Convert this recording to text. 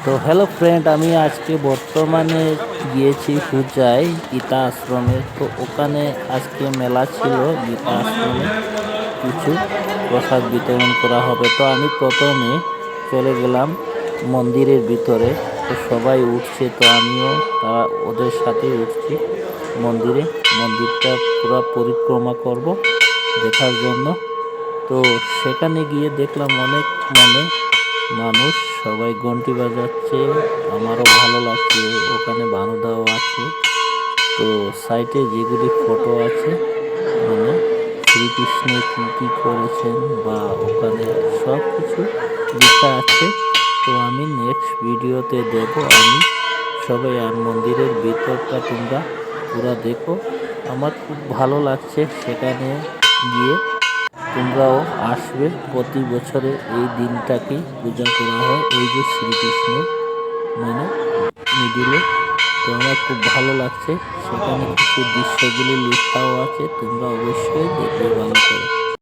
তো hello friend, আমি আজকে বর্তমানে গিয়েছি পূজায় গীতা আশ্রমে। তো ওখানে আজকে মেলা ছিল, গীতা আশ্রমে কিছু প্রসাদ বিতরণ করা হবে। তো আমি প্রথমে চলে গেলাম মন্দিরের ভিতরে। তো সবাই উঠছে, তো আমিও তারা ওদের সাথে উঠছি মন্দিরে। মন্দিরটা পুরো পরিক্রমা করব দেখার জন্য। তো সেখানে গিয়ে দেখলাম অনেক মানুষ, সবাই ঘন্টি বাজাচ্ছে। আমারও ভালো লাগছে, ওখানে ভানুদাও আছে। তো সাইটে যেগুলি ফটো আছে, মানে শ্রীকৃষ্ণ কি কি করেছেন বা ওখানে সব কিছু লেখা আছে। তো আমি নেক্সট ভিডিওতে দেব। আমি সবাই আর মন্দিরের ভিতরটা তোমরা পুরা দেখো। আমার খুব ভালো লাগছে সেখানে গিয়ে। তোমরাও আসবে, প্রতি বছরে এই দিনটাকেই পূজা করা হয়, এই যে শ্রীকৃষ্ণ মানে মিডিলে। তো আমার খুব ভালো লাগছে, সেখানে কিছু দৃশ্যগুলি লেখাও আছে, তোমরা অবশ্যই দেখবে ভালো করে।